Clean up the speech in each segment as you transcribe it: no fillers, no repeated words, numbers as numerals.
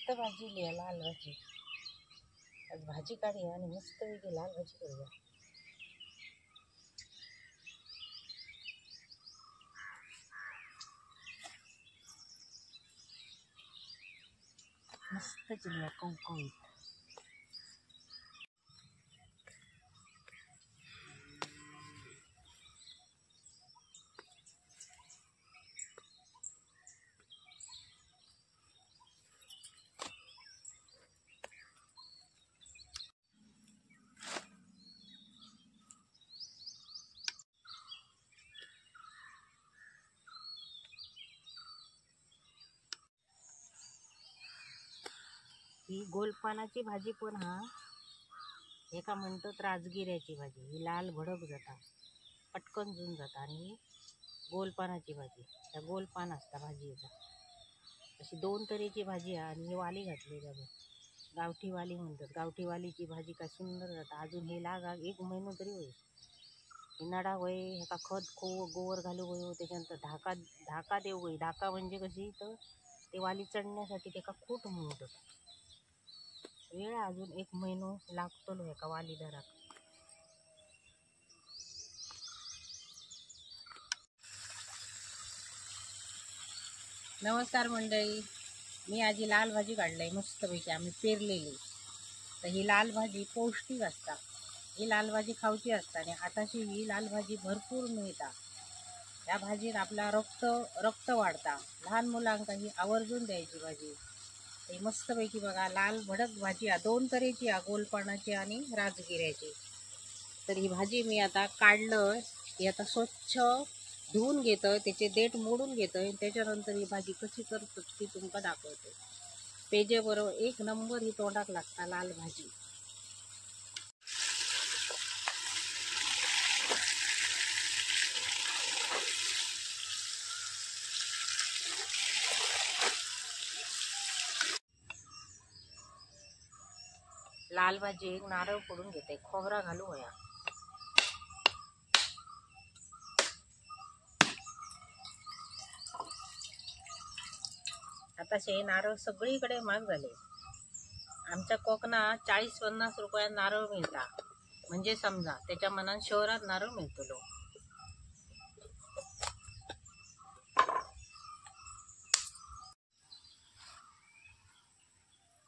मस्त भाजी लिहा, लाल भाजी. आज भाजी काढूया आणि मस्त वेगळी लाल भाजी करूया. मस्त चिलिया कवकवीत. ही गोलपानाची भाजी पण हा एका म्हणतात राजगिऱ्याची भाजी. ही लाल भडक जाता, पटकन जून जाता. आणि गोलपानाची भाजी, त्या गोलपान असता भाजीचा. अशी दोन तऱ्हेची भाजी आहे. आणि ही वाली घातली त्यावर, गावठी वाली म्हणतात. गावठी वालीची भाजी काय सुंदर जाता. अजून हे लागा 1 महिना तरी होईल. हे नडा होय, ह्याका खत गोवर घालू होय. त्याच्यानंतर धाका देऊ होय. धाका म्हणजे कशी तर ते वाली चढण्यासाठी त्याका खूट म्हणतात. वेळ अजून 1 महिना लागतो ह्याका वाली धराक. नमस्कार मंडळी, मी आजी लाल भाजी काढलाय मस्तपैकी. आम्ही पेरलेली. तर ही लाल भाजी पौष्टिक असता. ही लाल भाजी खाऊची असता. आणि आताशी ही लाल भाजी भरपूर मिळता. या भाजीत आपला रक्त वाढता. लहान मुलांका ही आवर्जून द्यायची भाजी. ही मस्तपैकी बघा लाल भडक भाजी आहे. 2 तऱ्हेची आहे, गोलपानाची आणि राजगिऱ्याची. तर ही भाजी मी आता काढलं. ही आता स्वच्छ धुवून घेतोय, त्याचे देठ मोडून घेतोय. त्याच्यानंतर ही भाजी कशी करतो ती तुमका दाखवते. पेजे बरोबर 1 नंबर ही तोंडाक लागता लाल भाजी. लाल भाजी 1 नारळ फोडून घेते, खोबरा घालू होया. आता हे नारळ सगळीकडे महाग झाले. आमच्या कोकणात 40-50 रुपयात नारळ मिळता. म्हणजे समजा त्याच्या मनात शहरात नारळ मिळतलो.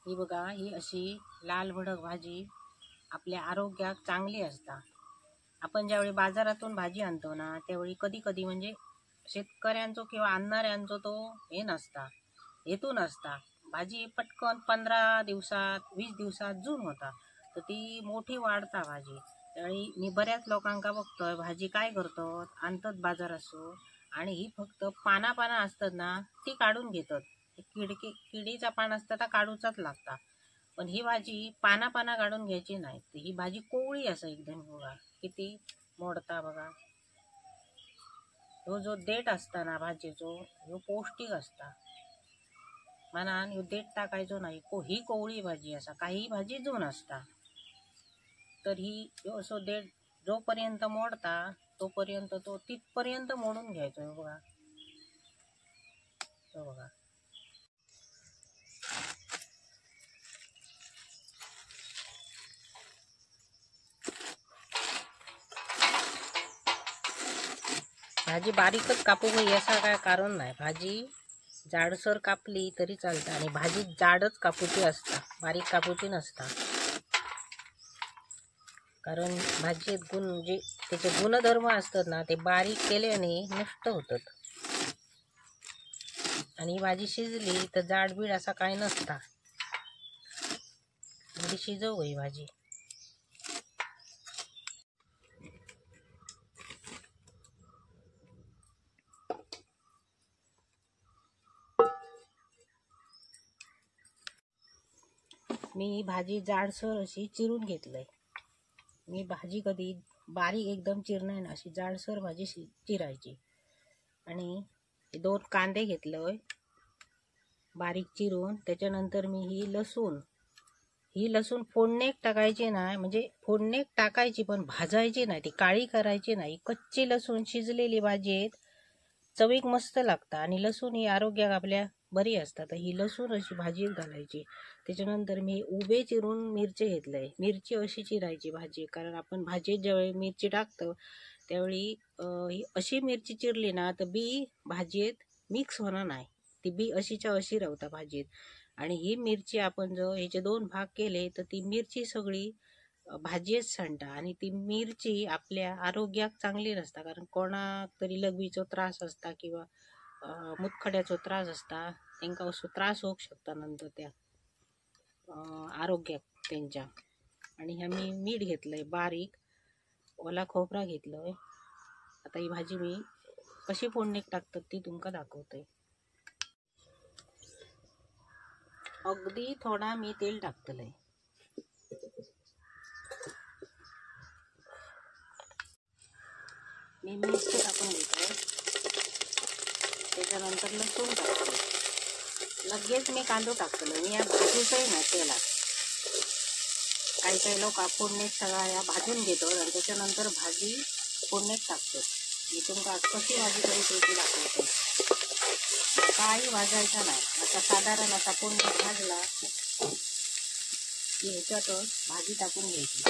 ही बघा, ही अशी लाल भडक भाजी आपल्या आरोग्याक चांगली असता. आपण ज्यावेळी बाजारातून भाजी आणतो ना, त्यावेळी कधी कधी म्हणजे शेतकऱ्यांचो किंवा आणणाऱ्यांचो तो हे नसता, हेतू नसता. भाजी पटकन 15 दिवसात 20 दिवसात जून होता. तर ती मोठी वाढता भाजी. त्यावेळी मी बऱ्याच लोकांका बघतोय भाजी काय करतात, आणतात बाजारातून आणि ही फक्त पाना असतात ना ती काढून घेतात. किडीचा पान असता तर काढूचाच लागता. पण ही भाजी पाना काढून घ्यायची नाही. ही भाजी कोवळी असा एकदम. बघा किती मोडता बघा. ह्यो जो देठ असता ना भाजीचो, ह्यो पौष्टिक असता. मनान ह्यो देठ टाकायचो नाही. ही कोवळी भाजी असा. काही भाजी जून असता. तर ही असो देठ जोपर्यंत मोडता तोपर्यंत तो तिथपर्यंत मोडून घ्यायचो. बघा तो बघा. भाजी बारीकच कापू याचा काय कारण नाही. भाजी जाडसर कापली तरी चालतं. आणि भाजी जाडच कापूची असता, बारीक कापूची नसता. कारण भाजीत जे त्याचे गुणधर्म असतात ना ते बारीक केल्याने नष्ट होतात. आणि भाजी शिजली तर जाडबीड असा काय नसता. म्हणजे शिजव ही भाजी. मी भाजी जाडसर अशी चिरून घेतलंय. मी भाजी कधी बारीक एकदम चिरणार ना, अशी जाडसर भाजी चिरायची. आणि 2 कांदे घेतलंय बारीक चिरून. त्याच्यानंतर मी ही लसूण फोडणीक टाकायची नाही. म्हणजे फोडणीक टाकायची पण भाजायची नाही, ती काळी करायची नाही. कच्ची लसूण शिजलेली भाजीत चवीक मस्त लागता. आणि लसूण ही आरोग्याक आपल्या बरी असतात. तर ही लसूण अशी भाजीत घालायची. त्याच्यानंतर मी उभे चिरून मिरची घेतलंय. मिरची अशी चिरायची भाजी, कारण आपण भाजीत ज्यावेळी मिरची टाकतो त्यावेळी ही अशी मिरची चिरली ना तर बी भाजीत मिक्स होणार नाही. ती बी अशीच्या अशी राहता भाजीत. आणि ही मिरची आपण जर ह्याचे 2 भाग केले तर ती मिरची सगळी भाजीच सांडता. आणि ती मिरची आपल्या आरोग्याक चांगली नसता, कारण कोणाक तरी लघवीचो त्रास असता किंवा मुतखड्याचो त्रास असता, त्यांका असो त्रास होऊ शकता नंतर त्या आरोग्याक त्यांच्या. आणि ह्या मी मीठ घेतलंय बारीक, ओला खोबरा घेतलंय. आता ही भाजी मी कशी फोडणीक टाकतात ती तुमका दाखवते. अगदी थोडा मी तेल टाकतलंय. मी मिरची टाकून घेतलंय. त्याच्यानंतर लसूण टाकतोय. लगेच मी कांदो टाकतोय. मी या भाजीचंही ना तेलात. काही काही लोक फोडणीत सगळ्या या भाजून घेतो आणि त्याच्यानंतर भाजी फोडणीत टाकतो. मी तुमका आज कशी भाजी करीत ती दाखवते. काही भाजायचा नाही. आता साधारण असा फोडणीत भाजला की ह्याच्यातच भाजी टाकून घ्यायची.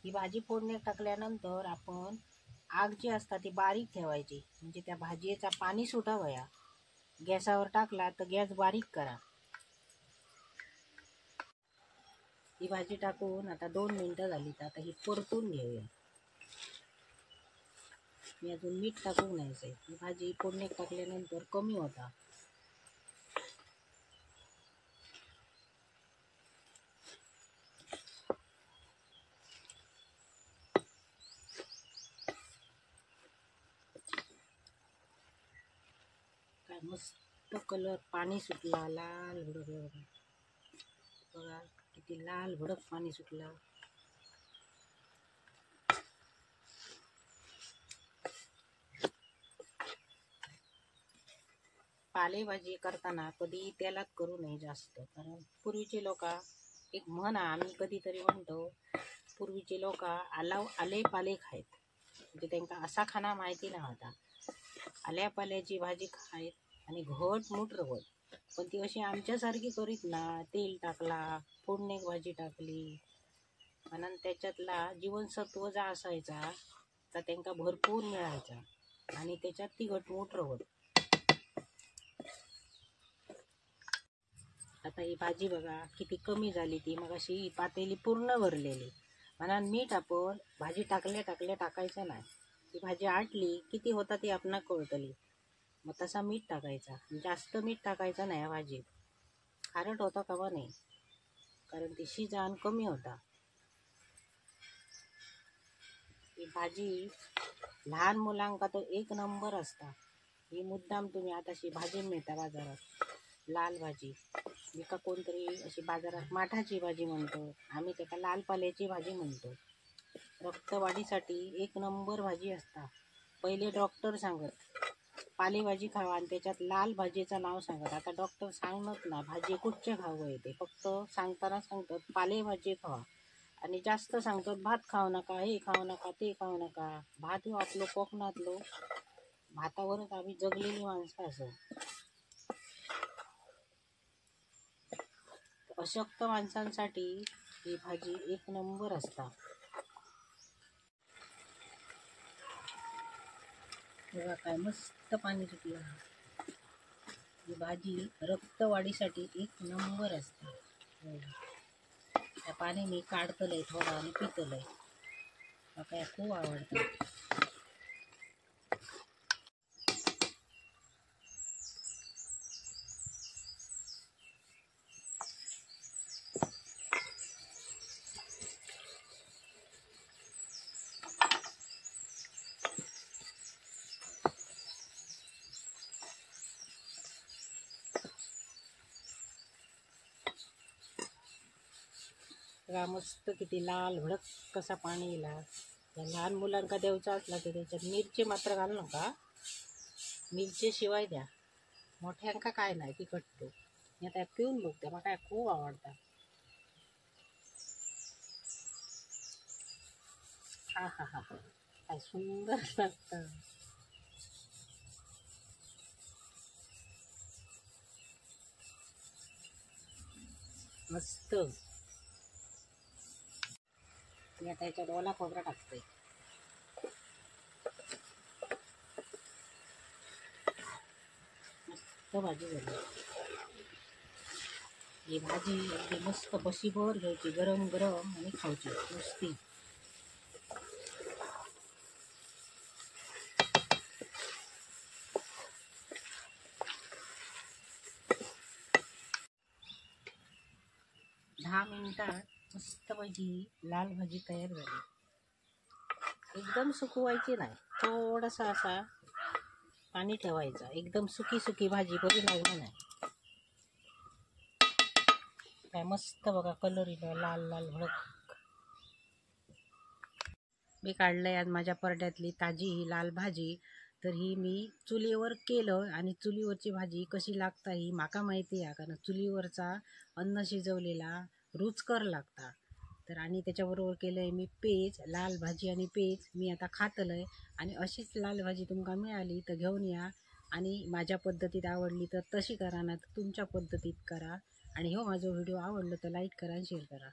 ही भाजी फोडणीत टाकल्यानंतर आपण आग जी असता ती बारीक ठेवायची, म्हणजे त्या भाजीचा पाणी सुटावया. गॅसावर टाकला तर गॅस बारीक करा. ही भाजी टाकून आता 2 मिनिटं झाली. तर आता ही परतून घेऊया. मी अजून मीठ टाकून घ्यायचंय. ही भाजी फोडणीत टाकल्यानंतर कमी होता. काय मस्त कलर, पाणी सुटला लाल भडक. बघा किती लाल भडक पाणी सुटला. पालेभाजी करताना कधी तेलात करू नये जास्त, कारण पूर्वीचे लोक, एक म्हण आम्ही कधीतरी म्हणतो, पूर्वीचे लोक आले पाले खायत. म्हणजे त्यांना असा खाना माहिती नव्हता. आल्या पाल्याची भाजी खायत आणि घट मूठ रवत. पण ती अशी आमच्यासारखी करीत ना. तेल टाकला, फोडणीक भाजी टाकली, म्हणून त्याच्यातला जीवनसत्व जा असायचा तर त्यांना भरपूर मिळायचा आणि त्याच्यात ती घटमूट रवत. आता ही भाजी बघा किती कमी झाली. ती मग अशी पातेली पूर्ण भरलेली. म्हणून मीठ आपण भाजी टाकल्या टाकायचं नाही. ती भाजी आटली किती होता ती आपणा कळतली. मग तसा मीठ टाकायचा. जास्त मीठ टाकायचं नाही भाजीत. खारट होता कवा नाही, कारण ती शिजान कमी होता. ही भाजी लहान मुलांका तर 1 नंबर असता. ही मुद्दाम तुम्ही आताशी भाजी मिळता बाजारात, लाल भाजी. एका कोणतरी अशी बाजारात माठाची भाजी म्हणतो, आम्ही त्याला लाल पाल्याची भाजी म्हणतो. रक्तवाढीसाठी 1 नंबर भाजी असता. पहिले डॉक्टर सांगत पालेभाजी खावा आणि त्याच्यात लाल भाजीचं नाव सांगत. आता डॉक्टर सांगत ना भाजी कुठचे खावं येते, फक्त सांगताना सांगतात पालेभाजी खावा. आणि जास्त सांगतात भात खाऊ नका, हे खाऊ नका, ते खाऊ नका. भात हे आपलं कोकणातलो, भातावरच आम्ही जगलेली माणसं असो. अशक्त माणसांसाठी ही भाजी 1 नंबर असता. बघा काय मस्त पाणी सुटलं. ही भाजी रक्तवाढीसाठी 1 नंबर असते. त्या पाणी मी काढतलंय थोडा आणि पितलंय. काय खूप आवडतं. बघा मस्त किती लाल भडक कसा पाणी येला. या लहान मुलांका द्यायचा असला तर त्याच्यात मिरची मात्र घालू नका, मिरची शिवाय द्या. मोठ्यांका काय नाही तिखट तो. मी आता पिऊन बघते, मला काय खूप आवडतं. हा हा हा, काय सुंदर लागतं. मस्त. मी आता याच्यात ओला खोबरा टाकतोय. मस्त भाजी झाली. ही भाजी अगदी मस्त बशीभर घ्यायची, गरम गरम, आणि खायची नुसती. दहा मिनिटात मस्तपैकी लाल भाजी तयार झाली. एकदम सुकवायची नाही, थोडासा असा पाणी ठेवायचा. एकदम सुकी सुकी भाजी बरी लागली नाही. काय मस्त बघा कलर येईल, लाल लाल भडक. मी काढलंय आज माझ्या परड्यातली ताजी ही लाल भाजी. तर ही मी चुलीवर केलं, आणि चुलीवरची भाजी कशी लागता ही माका माहिती आहे, कारण चुलीवरचा अन्न शिजवलेला रुचकर लागता. तर आणि त्याच्याबरोबर केलं आहे मी पेज, लाल भाजी आणि पेज. मी आता खातलंय. आणि अशीच लाल भाजी तुमका मिळाली तर घेऊन या, आणि माझ्या पद्धतीत आवडली तर तशी करा, ना तुमच्या पद्धतीत करा. आणि हो माझा व्हिडिओ आवडला तर लाईक करा आणि शेअर करा.